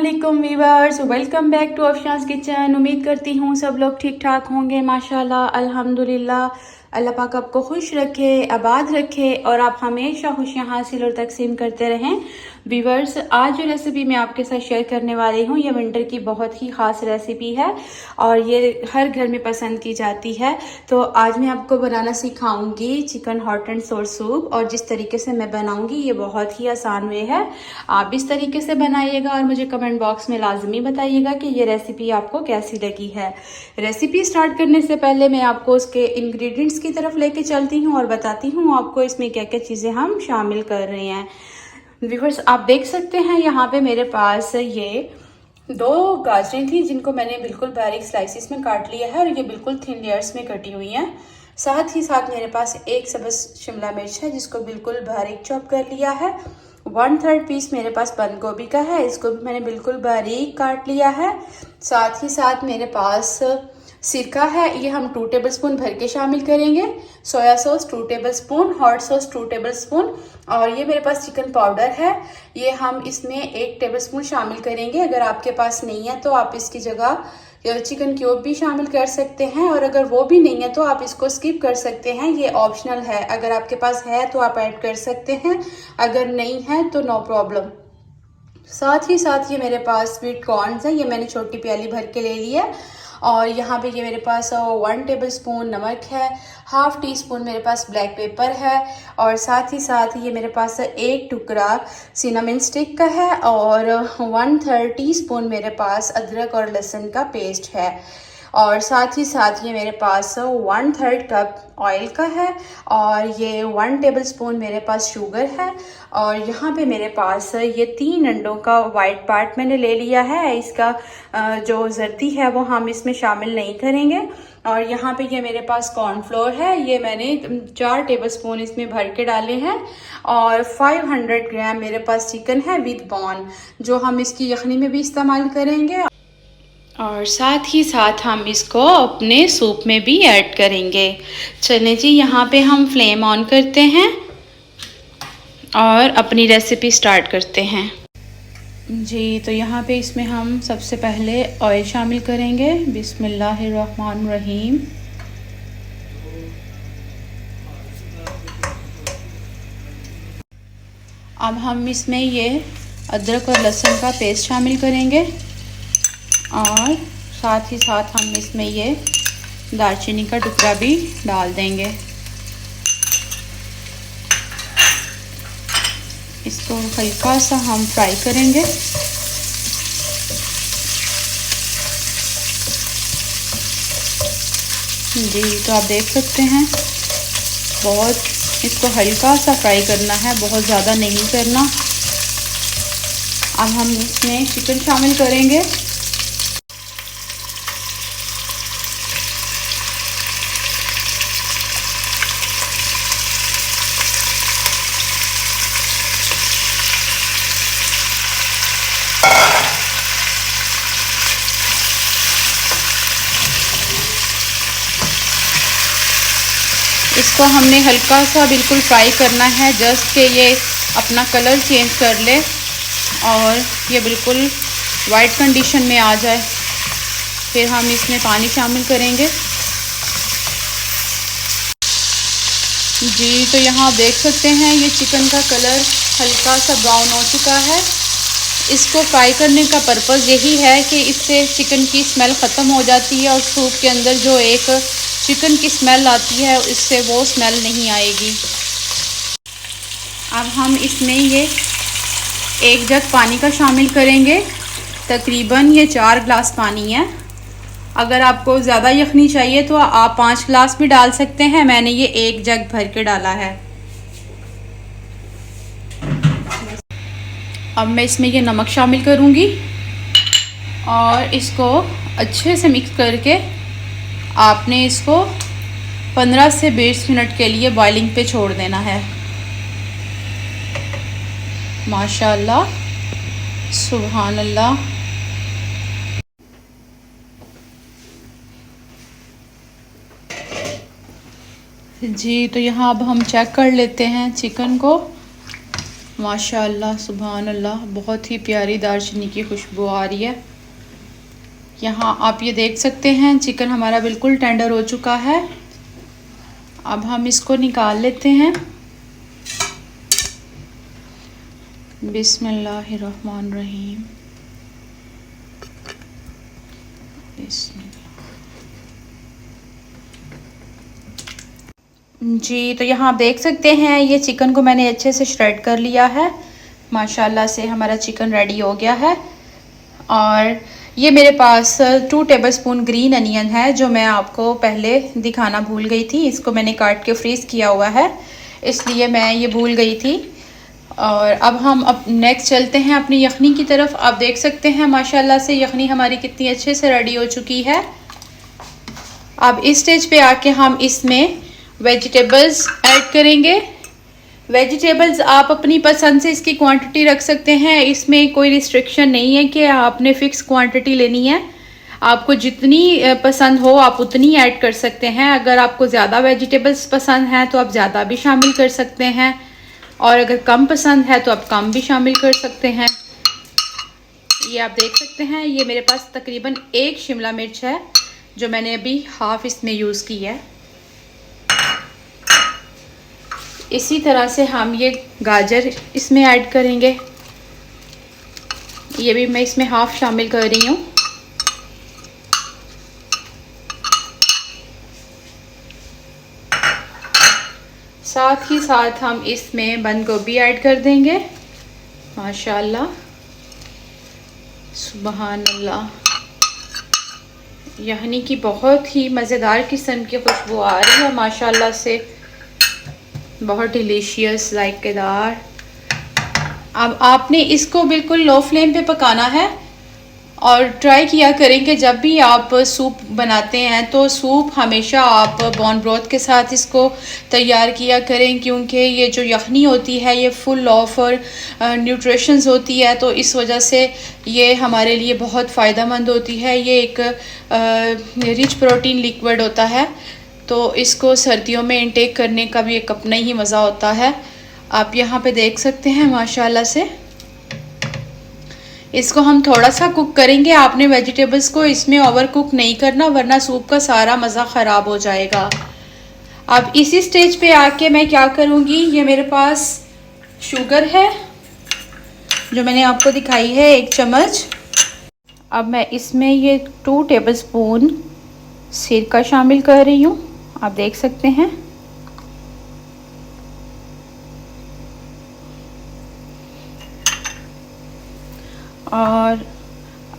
अस्सलामुअलैकुम viewers, welcome back to Afshan's kitchen. उम्मीद करती हूँ सब लोग ठीक ठाक होंगे। माशाल्लाह अल्हम्दुलिल्लाह। अल्लाह पाक आपको खुश रखे, आबाद रखे और आप हमेशा खुशियाँ हासिल और तकसीम करते रहें। वीवर्स, आज जो रेसिपी मैं आपके साथ शेयर करने वाली हूँ ये विंटर की बहुत ही ख़ास रेसिपी है और ये हर घर में पसंद की जाती है। तो आज मैं आपको बनाना सिखाऊंगी चिकन हॉट एंड सोर सूप, और जिस तरीके से मैं बनाऊंगी ये बहुत ही आसान वे है। आप इस तरीके से बनाइएगा और मुझे कमेंट बॉक्स में लाजमी बताइएगा कि ये रेसिपी आपको कैसी लगी है। रेसिपी स्टार्ट करने से पहले मैं आपको उसके इंग्रेडिएंट्स की तरफ लेके चलती हूँ और बताती हूँ आपको इसमें क्या क्या चीज़ें हम शामिल कर रहे हैं। व्यूअर्स, आप देख सकते हैं यहाँ पे मेरे पास ये 2 गाजरें थी जिनको मैंने बिल्कुल बारीक स्लाइसिस में काट लिया है और ये बिल्कुल थिन लेयर्स में कटी हुई हैं। साथ ही साथ मेरे पास एक सब्ज़ शिमला मिर्च है जिसको बिल्कुल बारीक चॉप कर लिया है। 1/3 पीस मेरे पास बंद गोभी का है, इसको भी मैंने बिल्कुल बारीक काट लिया है। साथ ही साथ मेरे पास सिरका है, ये हम 2 टेबलस्पून भर के शामिल करेंगे। Soya sauce 2 tablespoon, hot sauce 2 tablespoon, और ये मेरे पास चिकन पाउडर है, ये हम इसमें 1 टेबलस्पून शामिल करेंगे। अगर आपके पास नहीं है तो आप इसकी जगह चिकन क्यूब भी शामिल कर सकते हैं, और अगर वो भी नहीं है तो आप इसको स्किप कर सकते हैं, ये ऑप्शनल है। अगर आपके पास है तो आप ऐड कर सकते हैं, अगर नहीं है तो नो प्रॉब्लम। साथ ही साथ ये मेरे पास स्वीट कॉर्न्स है, ये मैंने छोटी प्याली भर के ले ली है। और यहाँ पे ये मेरे पास 1 टेबलस्पून नमक है, 1/2 टीस्पून मेरे पास ब्लैक पेपर है, और साथ ही साथ ये मेरे पास 1 टुकड़ा सिनेमन स्टिक का है, और 1/3 टीस्पून मेरे पास अदरक और लहसुन का पेस्ट है, और साथ ही साथ ये मेरे पास 1/3 कप ऑयल का है, और ये 1 टेबलस्पून मेरे पास शुगर है, और यहाँ पे मेरे पास ये 3 अंडों का वाइट पार्ट मैंने ले लिया है। इसका जो जर्दी है वो हम इसमें शामिल नहीं करेंगे। और यहाँ पे ये मेरे पास कॉर्नफ्लोर है, ये मैंने 4 टेबलस्पून इसमें भर के डाले हैं, और 500 ग्राम मेरे पास चिकन है विद बोन, जो हम इसकी यखनी में भी इस्तेमाल करेंगे, और साथ ही साथ हम इसको अपने सूप में भी ऐड करेंगे। चलें जी, यहाँ पे हम फ्लेम ऑन करते हैं और अपनी रेसिपी स्टार्ट करते हैं जी। तो यहाँ पे इसमें हम सबसे पहले ऑयल शामिल करेंगे। बिस्मिल्लाहिर्रहमानिर्रहीम। अब हम इसमें ये अदरक और लहसुन का पेस्ट शामिल करेंगे, और साथ ही साथ हम इसमें ये दालचीनी का टुकड़ा भी डाल देंगे। इसको हल्का सा हम फ्राई करेंगे। जी, तो आप देख सकते हैं बहुत इसको हल्का सा फ्राई करना है, बहुत ज़्यादा नहीं करना। अब हम इसमें चिकन शामिल करेंगे। इसको हमने हल्का सा बिल्कुल फ्राई करना है, जस्ट कि ये अपना कलर चेंज कर ले और ये बिल्कुल वाइट कंडीशन में आ जाए। फिर हम इसमें पानी शामिल करेंगे। जी, तो यहाँ आप देख सकते हैं ये चिकन का कलर हल्का सा ब्राउन हो चुका है। इसको फ्राई करने का पर्पज़ यही है कि इससे चिकन की स्मेल ख़त्म हो जाती है और सूप के अंदर जो एक चिकन की स्मेल आती है इससे वो स्मेल नहीं आएगी। अब हम इसमें ये 1 जग पानी का शामिल करेंगे। तकरीबन ये 4 गिलास पानी है। अगर आपको ज़्यादा यखनी चाहिए तो आप 5 गिलास भी डाल सकते हैं, मैंने ये 1 जग भर के डाला है। अब मैं इसमें ये नमक शामिल करूँगी और इसको अच्छे से मिक्स करके आपने इसको 15 से 20 मिनट के लिए बॉइलिंग पे छोड़ देना है। माशाअल्लाह, सुभान अल्लाह। जी, तो यहाँ अब हम चेक कर लेते हैं चिकन को। माशाअल्लाह सुभान अल्लाह, बहुत ही प्यारी दालचीनी की खुशबू आ रही है। यहाँ आप ये देख सकते हैं चिकन हमारा बिल्कुल टेंडर हो चुका है। अब हम इसको निकाल लेते हैं। बिस्मिल्लाहिर्रहमानिर्रहीम। जी, तो यहाँ आप देख सकते हैं ये चिकन को मैंने अच्छे से श्रेड कर लिया है। माशाल्लाह से हमारा चिकन रेडी हो गया है। और ये मेरे पास 2 टेबलस्पून ग्रीन अनियन है जो मैं आपको पहले दिखाना भूल गई थी। इसको मैंने काट के फ्रीज़ किया हुआ है, इसलिए मैं ये भूल गई थी। और अब हम नेक्स्ट चलते हैं अपनी यखनी की तरफ। आप देख सकते हैं माशाल्लाह से यखनी हमारी कितनी अच्छे से रेडी हो चुकी है। अब इस स्टेज पे आके हम इसमें वेजिटेबल्स ऐड करेंगे। वेजिटेबल्स आप अपनी पसंद से इसकी क्वांटिटी रख सकते हैं, इसमें कोई रिस्ट्रिक्शन नहीं है कि आपने फ़िक्स क्वांटिटी लेनी है। आपको जितनी पसंद हो आप उतनी ऐड कर सकते हैं। अगर आपको ज़्यादा वेजिटेबल्स पसंद हैं तो आप ज़्यादा भी शामिल कर सकते हैं, और अगर कम पसंद है तो आप कम भी शामिल कर सकते हैं। ये आप देख सकते हैं, ये मेरे पास तकरीबन 1 शिमला मिर्च है जो मैंने अभी हाफ़ इसमें यूज़ की है। इसी तरह से हम ये गाजर इसमें ऐड करेंगे। ये भी मैं इसमें हाफ़ शामिल कर रही हूँ। साथ ही साथ हम इसमें बंद गोभी ऐड कर देंगे। माशाल्लाह सुभान अल्लाह, यानी कि बहुत ही मज़ेदार किस्म की खुशबू आ रही है माशाल्लाह से, बहुत डिलीशियस जायकेदार। अब आपने इसको बिल्कुल लो फ्लेम पे पकाना है, और ट्राई किया करें कि जब भी आप सूप बनाते हैं तो सूप हमेशा आप बॉन ब्रोथ के साथ इसको तैयार किया करें, क्योंकि ये जो यखनी होती है ये फुल ऑफ न्यूट्रिशंस होती है, तो इस वजह से ये हमारे लिए बहुत फ़ायदेमंद होती है। ये एक रिच प्रोटीन लिक्विड होता है, तो इसको सर्दियों में इंटेक करने का भी एक अपना ही मज़ा होता है। आप यहाँ पे देख सकते हैं माशाल्लाह से इसको हम थोड़ा सा कुक करेंगे। आपने वेजिटेबल्स को इसमें ओवर कुक नहीं करना, वरना सूप का सारा मज़ा ख़राब हो जाएगा। अब इसी स्टेज पे आके मैं क्या करूँगी, ये मेरे पास शुगर है जो मैंने आपको दिखाई है 1 चम्मच। अब मैं इसमें ये 2 टेबलस्पून सिरका शामिल कर रही हूँ, आप देख सकते हैं। और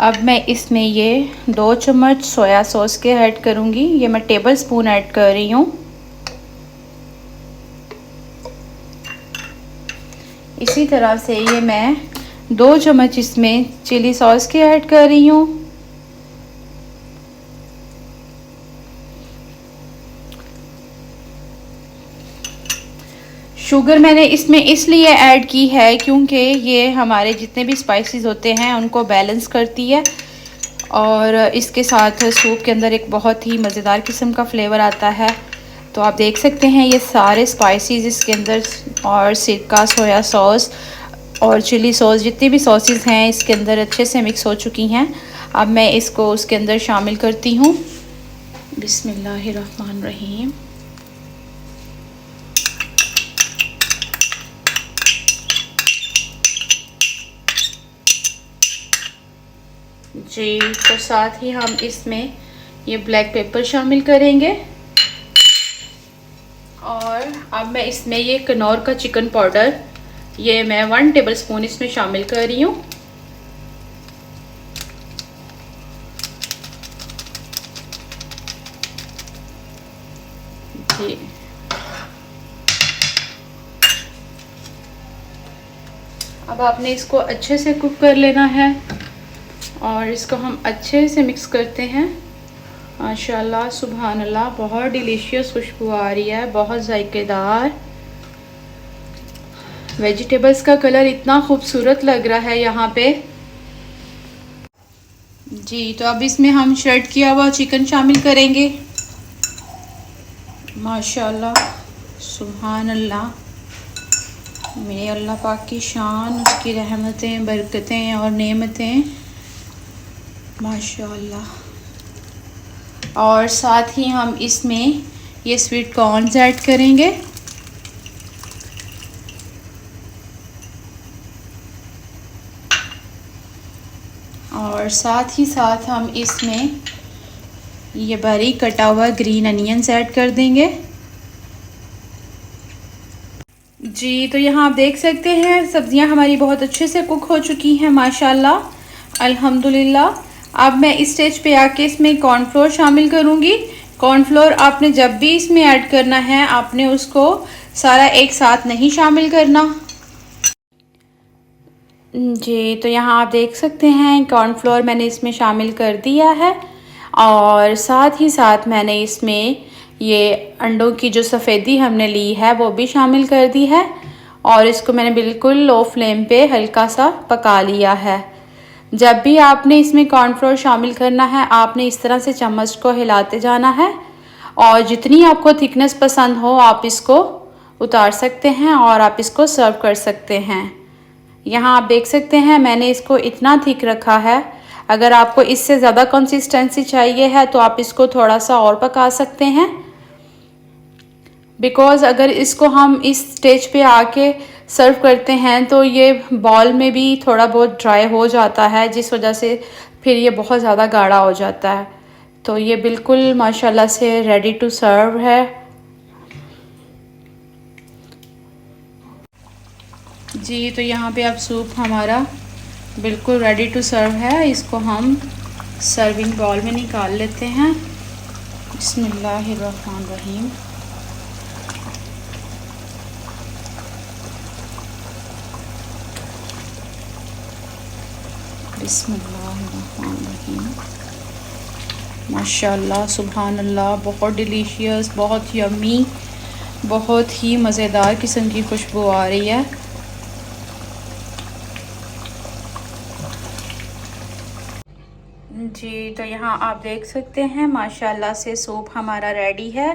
अब मैं इसमें ये 2 चम्मच सोया सॉस के ऐड करूँगी। ये मैं टेबल स्पून ऐड कर रही हूँ। इसी तरह से ये मैं 2 चम्मच इसमें चिली सॉस के ऐड कर रही हूँ। शुगर मैंने इसमें इसलिए ऐड की है क्योंकि ये हमारे जितने भी स्पाइसेस होते हैं उनको बैलेंस करती है, और इसके साथ सूप के अंदर एक बहुत ही मज़ेदार किस्म का फ्लेवर आता है। तो आप देख सकते हैं ये सारे स्पाइसेस इसके अंदर, और सिरका, सोया सॉस और चिली सॉस, जितनी भी सॉसेस हैं इसके अंदर अच्छे से मिक्स हो चुकी हैं। अब मैं इसको उसके अंदर शामिल करती हूँ। बिस्मिल्लाहिर्रहमानिर्रहीम। जी, तो साथ ही हम इसमें ये ब्लैक पेपर शामिल करेंगे, और अब मैं इसमें ये कनौर का चिकन पाउडर, ये मैं 1 टेबलस्पून इसमें शामिल कर रही हूँ। जी, अब आपने इसको अच्छे से कुक कर लेना है, और इसको हम अच्छे से मिक्स करते हैं। माशाल्लाह सुभान अल्लाह, बहुत डिलीशियस खुशबू आ रही है, बहुत जायकेदार। वेजिटेबल्स का कलर इतना खूबसूरत लग रहा है यहाँ पे। जी, तो अब इसमें हम श्रेड किया हुआ चिकन शामिल करेंगे। माशाल्लाह सुभान अल्लाह, मेरे अल्लाह पाक की शान, उसकी रहमतें, बरकतें और नेमतें माशाअल्लाह। और साथ ही हम इसमें ये स्वीट कॉर्न्स ऐड करेंगे। और साथ ही साथ हम इसमें ये बारीक कटा हुआ ग्रीन अनियंस ऐड कर देंगे। जी, तो यहाँ आप देख सकते हैं सब्जियां हमारी बहुत अच्छे से कुक हो चुकी हैं माशाल्लाह अल्हम्दुलिल्लाह। अब मैं इस स्टेज पे आके इसमें कॉर्नफ्लोर शामिल करूँगी। कॉर्नफ्लोर आपने जब भी इसमें ऐड करना है, आपने उसको सारा एक साथ नहीं शामिल करना। जी, तो यहाँ आप देख सकते हैं कॉर्नफ्लोर मैंने इसमें शामिल कर दिया है। और साथ ही साथ मैंने इसमें ये अंडों की जो सफ़ेदी हमने ली है वो भी शामिल कर दी है। और इसको मैंने बिल्कुल लो फ्लेम पे हल्का सा पका लिया है। जब भी आपने इसमें कॉर्नफ्लोर शामिल करना है, आपने इस तरह से चम्मच को हिलाते जाना है। और जितनी आपको थिकनेस पसंद हो आप इसको उतार सकते हैं और आप इसको सर्व कर सकते हैं। यहाँ आप देख सकते हैं मैंने इसको इतना थिक रखा है। अगर आपको इससे ज़्यादा कंसिस्टेंसी चाहिए है तो आप इसको थोड़ा सा और पका सकते हैं। बिकॉज़ अगर इसको हम इस स्टेज पे आके सर्व करते हैं तो ये बॉल में भी थोड़ा बहुत ड्राई हो जाता है, जिस वजह से फिर ये बहुत ज़्यादा गाढ़ा हो जाता है। तो ये बिल्कुल माशाल्लाह से रेडी टू सर्व है। जी, तो यहाँ पे अब सूप हमारा बिल्कुल रेडी टू सर्व है। इसको हम सर्विंग बाउल में निकाल लेते हैं। बिस्मिल्लाहिर्रहमानिर्रहीम। बिस्मिल्लाहिर्रहमानिर्रहीम। माशाल्लाह, सुभान अल्लाह, बहुत डिलीशियस, बहुत यम्मी, बहुत ही मज़ेदार किस्म की खुशबू आ रही है। जी, तो यहाँ आप देख सकते हैं माशाल्लाह से सूप हमारा रेडी है।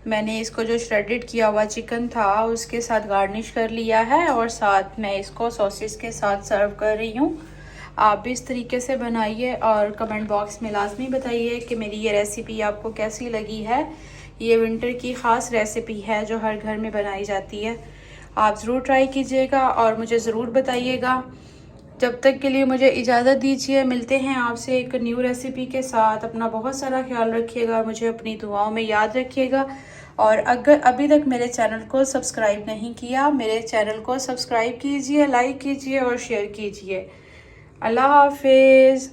मैंने इसको जो श्रेडेड किया हुआ चिकन था उसके साथ गार्निश कर लिया है और साथ मैं इसको सॉसेस के साथ सर्व कर रही हूँ। आप भी इस तरीके से बनाइए और कमेंट बॉक्स में लाजमी बताइए कि मेरी ये रेसिपी आपको कैसी लगी है। ये विंटर की ख़ास रेसिपी है जो हर घर में बनाई जाती है। आप ज़रूर ट्राई कीजिएगा और मुझे ज़रूर बताइएगा। जब तक के लिए मुझे इजाज़त दीजिए। मिलते हैं आपसे एक न्यू रेसिपी के साथ। अपना बहुत सारा ख्याल रखिएगा, मुझे अपनी दुआओं में याद रखिएगा। और अगर अभी तक मेरे चैनल को सब्सक्राइब नहीं किया, मेरे चैनल को सब्सक्राइब कीजिए, लाइक कीजिए और शेयर कीजिए। अल्लाह हाफिज़।